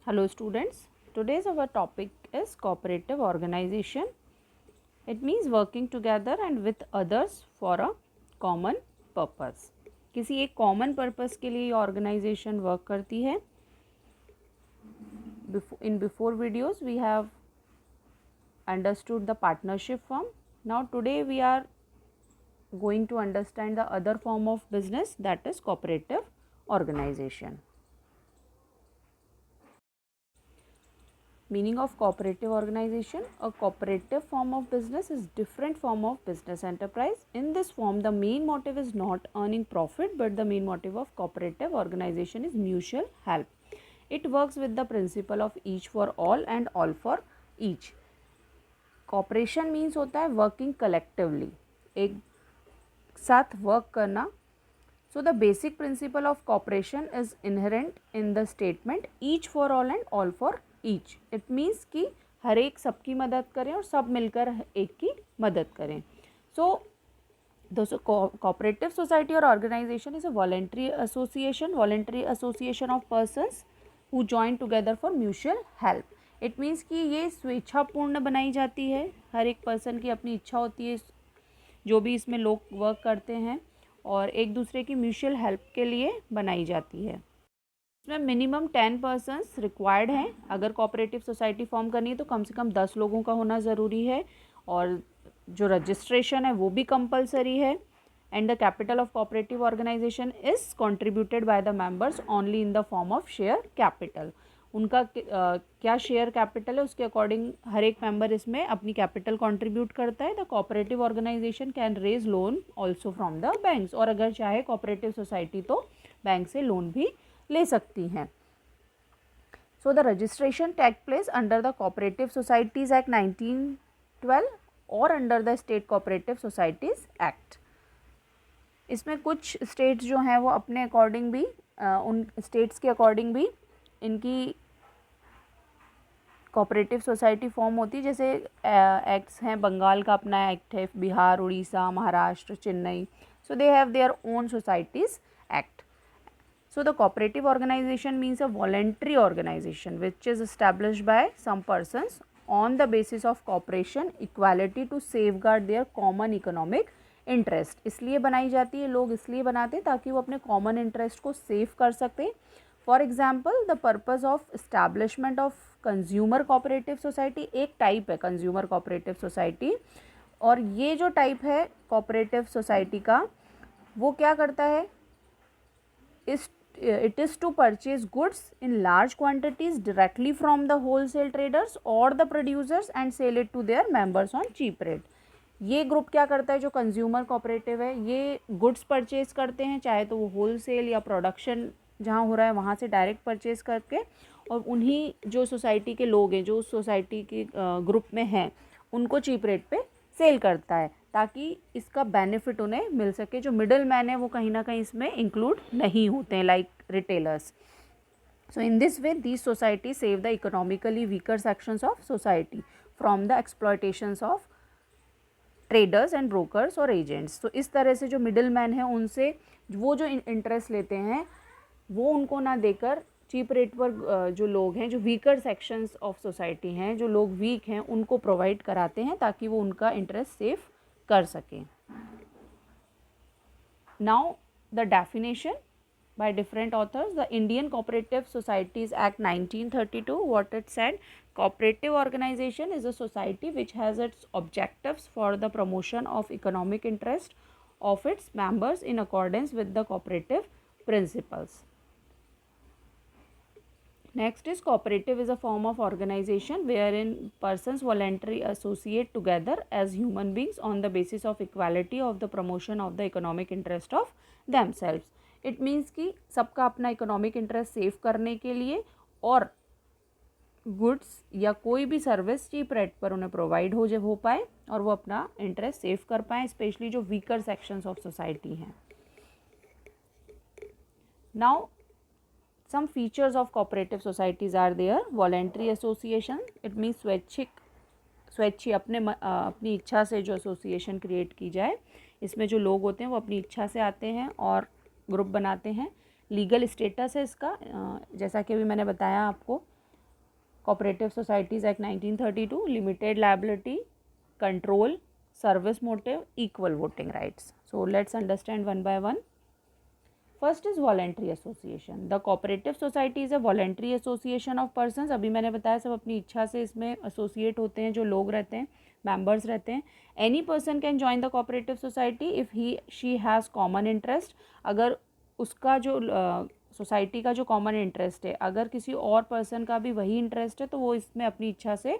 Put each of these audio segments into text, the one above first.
Hello students, today's our topic is cooperative organization. It means working together and with others for a common purpose. किसी एक common purpose के लिए organization work करती है. In before videos we have understood the partnership form. Now today we are going to understand the other form of business, that is cooperative organization. Meaning of cooperative organization: a cooperative form of business is different form of business enterprise. In this form, the main motive is not earning profit, but the main motive of cooperative organization is mutual help. It works with the principle of each for all and all for each. Cooperation means होता है working collectively, एक साथ work करना. So the basic principle of cooperation is inherent in the statement each for all and all for each. It means कि हर एक सबकी मदद करें और सब मिलकर एक की मदद करें. So दोस्तों, cooperative society or organization is a voluntary association of persons who join together for mutual help. It means कि ये स्वेच्छापूर्ण बनाई जाती है. हर एक पर्सन की अपनी इच्छा होती है जो भी इसमें लोग वर्क करते हैं, और एक दूसरे की म्यूचुअल हेल्प के लिए बनाई जाती है. इसमें मिनिमम 10 पर्सन्स रिक्वायर्ड हैं. अगर कोऑपरेटिव सोसाइटी फॉर्म करनी है तो कम से कम 10 लोगों का होना ज़रूरी है, और जो रजिस्ट्रेशन है वो भी कंपलसरी है. And the capital of cooperative organisation is contributed by the members only in the form of share capital. उनका क्या शेयर कैपिटल है उसके अकॉर्डिंग हर एक मेंबर इसमें अपनी कैपिटल कंट्रीब्यूट करता है. The cooperative organisation can raise loan also from the banks, और अगर चाहे कोऑपरेटिव सोसाइटी तो बैंक से लोन भी ले सकती हैं. So the registration take place under the cooperative societies act 1912 और under the state cooperative societies act. इसमें कुछ स्टेट्स जो हैं वो अपने अकॉर्डिंग भी उन स्टेट्स के अकॉर्डिंग भी इनकी कोऑपरेटिव सोसाइटी फॉर्म होती है. जैसे एक्ट्स हैं, बंगाल का अपना एक्ट है, Bihar, Orissa, Maharashtra, Chennai. So they have their own societies act. So the cooperative organization means a voluntary organization which is established by some persons on the basis of cooperation, equality to safeguard their common economic interest. इसलिए बनाई जाती है, लोग इसलिए बनाते हैं ताकि वो अपने common interest को सेव कर सकते. For example, the purpose of establishment of consumer cooperative society एक टाइप है consumer cooperative society, और ये जो टाइप है cooperative society का वो क्या करता है, it is to purchase goods in large quantities directly from the wholesale traders or the producers and sell it to their members on cheap rate. ये ग्रुप क्या करता है, जो कंज्यूमर कोऑपरेटिव है, ये गुड्स परचेज करते हैं, चाहे तो वो होलसेल या प्रोडक्शन जहाँ हो रहा है वहाँ से डायरेक्ट परचेज करके, और उन्हीं जो सोसाइटी के लोग हैं जो उस सोसाइटी के ग्रुप में हैं उनको चीप रेट पे सेल करता है ताकि इसका बेनिफिट उन्हें मिल सके. जो मिडल मैन है वो कहीं ना कहीं इसमें इंक्लूड नहीं होते हैं, like retailers. So in this way these society save the economically weaker sections of society from the exploitations of traders and brokers और एजेंट्स. तो इस तरह से जो मिडल मैन है उनसे वो जो इंटरेस्ट लेते हैं वो उनको ना देकर चीप रेट पर जो लोग हैं, जो वीकर सेक्शंस ऑफ सोसाइटी हैं, जो लोग वीक हैं, उनको प्रोवाइड कराते हैं ताकि वो उनका इंटरेस्ट सेव कर सकें. Now the definition by different authors. The Indian Cooperative Societies Act 1932, what it said: cooperative organization is a society which has its objectives for the promotion of economic interest of its members in accordance with the cooperative principles. Next is cooperative is a form of organization wherein persons voluntarily associate together as human beings on the basis of equality of the promotion of the economic interest of themselves. It means कि सबका अपना economic interest save करने के लिए और goods या कोई भी सर्विस चीप रेट पर उन्हें प्रोवाइड हो पाए और वो अपना इंटरेस्ट सेव कर पाएँ, स्पेशली जो वीकर सेक्शंस ऑफ सोसाइटी हैं. Now some features of cooperative societies are there. Voluntary association, it means स्वैच्छिक अपनी इच्छा से जो एसोसिएशन क्रिएट की जाए. इसमें जो लोग होते हैं वो अपनी इच्छा से आते हैं और ग्रुप बनाते हैं. लीगल स्टेटस है इसका, जैसा कि अभी मैंने बताया आपको, Cooperative Societies Act 1932, limited liability, control, service motive, equal voting rights. So let's understand one by one. First is voluntary association. The cooperative society is a voluntary association of persons. अभी मैंने बताया सब अपनी इच्छा से इसमें एसोसिएट होते हैं, जो लोग रहते हैं, मेंबर्स रहते हैं. Any person can join the cooperative society if he she has common interest. अगर उसका जो सोसाइटी का जो कॉमन इंटरेस्ट है, अगर किसी और पर्सन का भी वही इंटरेस्ट है, तो वो इसमें अपनी इच्छा से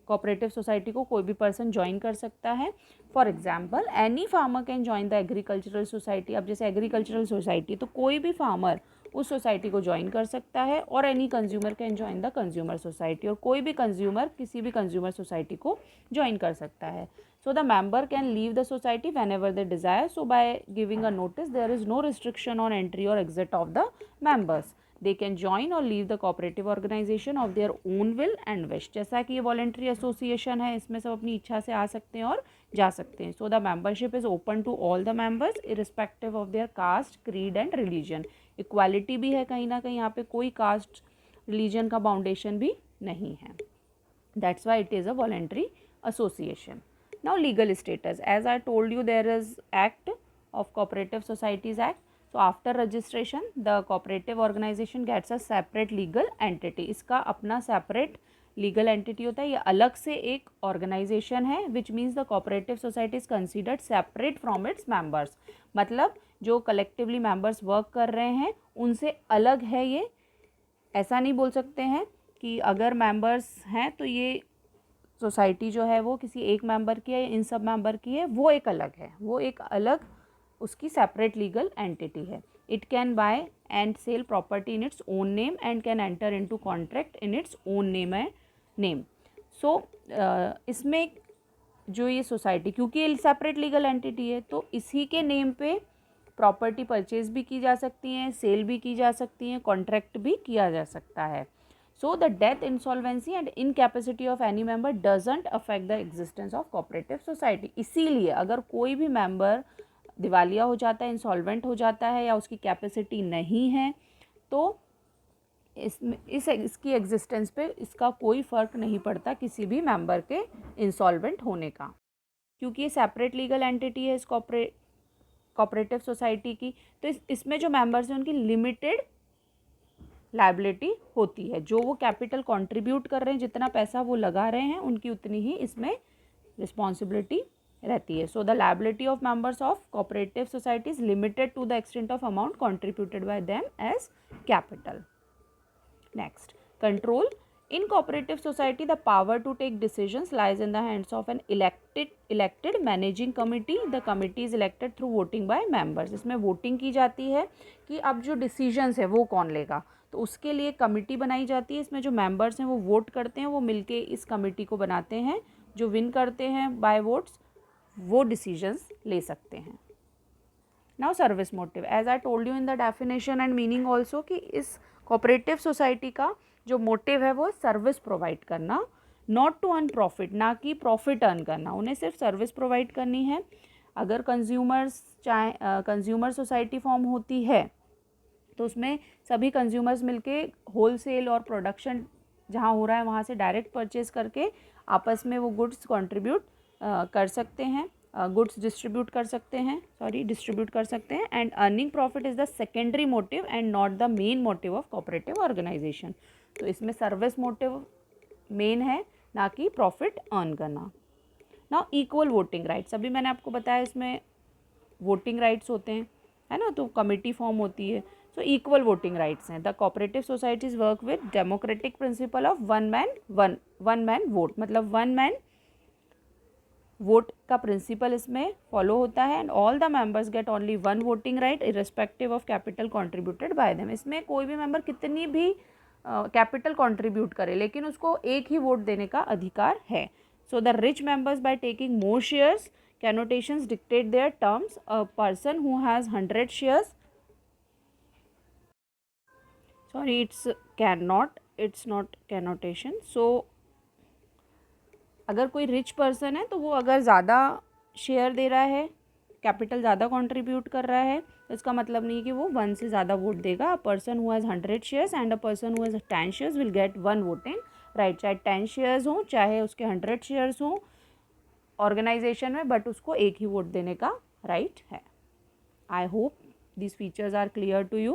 कोऑपरेटिव सोसाइटी को कोई भी पर्सन ज्वाइन कर सकता है. For example, any farmer can join the agricultural society. अब जैसे एग्रीकल्चरल सोसाइटी, तो कोई भी फार्मर उस सोसाइटी को ज्वाइन कर सकता है. और any consumer can join the consumer society. और कोई भी कंज्यूमर किसी भी कंज्यूमर सोसाइटी को ज्वाइन कर सकता है. So the member can leave the society whenever they desire. So by giving a notice, there is no restriction on entry or exit of the members. They can join or leave the cooperative organization of their own will and wish. जैसा कि ये voluntary association है, इसमें सब अपनी इच्छा से आ सकते हैं और जा सकते हैं. So the membership is open to all the members irrespective of their caste, creed and religion. Equality भी है कहीं ना कहीं, यहाँ पे कोई caste, religion का foundation भी नहीं है. That's why it is a voluntary association. Now legal status, as I told you, there is Act of Cooperative Societies Act. So after registration, the cooperative organization gets a separate legal entity. इसका अपना separate legal entity होता है. ये अलग से एक organization है, which means the cooperative society is considered separate from its members. मतलब जो collectively members work कर रहे हैं उनसे अलग है ये. ऐसा नहीं बोल सकते हैं कि अगर members हैं तो ये सोसाइटी जो है वो किसी एक मेंबर की है, इन सब मेंबर की है, वो एक अलग है, वो एक अलग उसकी सेपरेट लीगल एंटिटी है. It can buy and sell property in its own name and can enter into contract in its own name. So इसमें जो ये सोसाइटी, क्योंकि ये सेपरेट लीगल एंटिटी है, तो इसी के नेम पे प्रॉपर्टी परचेज भी की जा सकती हैं, सेल भी की जा सकती हैं, कॉन्ट्रैक्ट भी किया जा सकता है. So the death, insolvency and incapacity of any member doesn't affect the existence of cooperative society. इसीलिए अगर कोई भी मेंबर दिवालिया हो जाता है, इंसॉल्वेंट हो जाता है या उसकी कैपेसिटी नहीं है, तो इसकी एग्जिस्टेंस पे इसका कोई फ़र्क नहीं पड़ता किसी भी मेंबर के इंसॉल्वेंट होने का, क्योंकि ये सेपरेट लीगल एंटिटी है इस कोऑपरेटिव सोसाइटी की. तो इसमें जो मेंबर्स हैं उनकी लिमिटेड लायबिलिटी होती है. जो वो कैपिटल कंट्रीब्यूट कर रहे हैं, जितना पैसा वो लगा रहे हैं, उनकी उतनी ही इसमें रिस्पॉन्सिबिलिटी रहती है. So the liability of members of cooperative society is limited to the extent of amount contributed by them as capital. Next, control. In cooperative society, the power to take decisions lies in the hands of an elected managing committee. The committee is elected through voting by members. इसमें voting की जाती है कि अब जो decisions है वो कौन लेगा, तो उसके लिए कमिटी बनाई जाती है. इसमें जो मेंबर्स हैं वो वोट करते हैं, वो मिलके इस कमिटी को बनाते हैं. जो विन करते हैं बाय वोट्स वो डिसीजंस ले सकते हैं. Now service motive, as I told you in the definition and meaning also, कि इस कोऑपरेटिव सोसाइटी का जो मोटिव है वो सर्विस प्रोवाइड करना, नॉट टू अर्न प्रॉफिट, ना कि प्रॉफिट अर्न करना. उन्हें सिर्फ सर्विस प्रोवाइड करनी है. अगर कंज्यूमर सोसाइटी फॉर्म होती है तो उसमें सभी कंज्यूमर्स मिलके होलसेल और प्रोडक्शन जहाँ हो रहा है वहाँ से डायरेक्ट परचेज करके आपस में वो गुड्स कंट्रीब्यूट कर सकते हैं, गुड्स डिस्ट्रीब्यूट कर सकते हैं. And earning profit is the secondary motive and not the main motive of cooperative organisation. तो इसमें सर्विस मोटिव मेन है, ना कि प्रॉफिट अर्न करना. नाउ इक्वल वोटिंग राइट्स, अभी मैंने आपको बताया इसमें वोटिंग राइट्स होते हैं, है ना, तो कमेटी फॉर्म होती है. सो इक्वल वोटिंग राइट्स हैं. The cooperative societies work with democratic principle of one man vote. मतलब वन मैन वोट का प्रिंसिपल इसमें फॉलो होता है. And all the members get only one voting right irrespective of capital contributed by them. इसमें कोई भी member कितनी भी कैपिटल कंट्रीब्यूट करे, लेकिन उसको एक ही वोट देने का अधिकार है. So the rich members by taking more shares, connotations dictate their terms. A person who has 100 shares, sorry, it's not connotation. So अगर कोई रिच पर्सन है तो वो अगर ज़्यादा शेयर दे रहा है, कैपिटल ज़्यादा कंट्रीब्यूट कर रहा है, तो इसका मतलब नहीं कि वो 1 से ज़्यादा वोट देगा. A person who has 100 shares and a person who has 10 shares will get 1 voting right, चाहे 10 शेयर्स हों चाहे उसके 100 शेयर्स हों ऑर्गेनाइजेशन में, बट उसको एक ही वोट देने का राइट है. I hope these features are clear to you.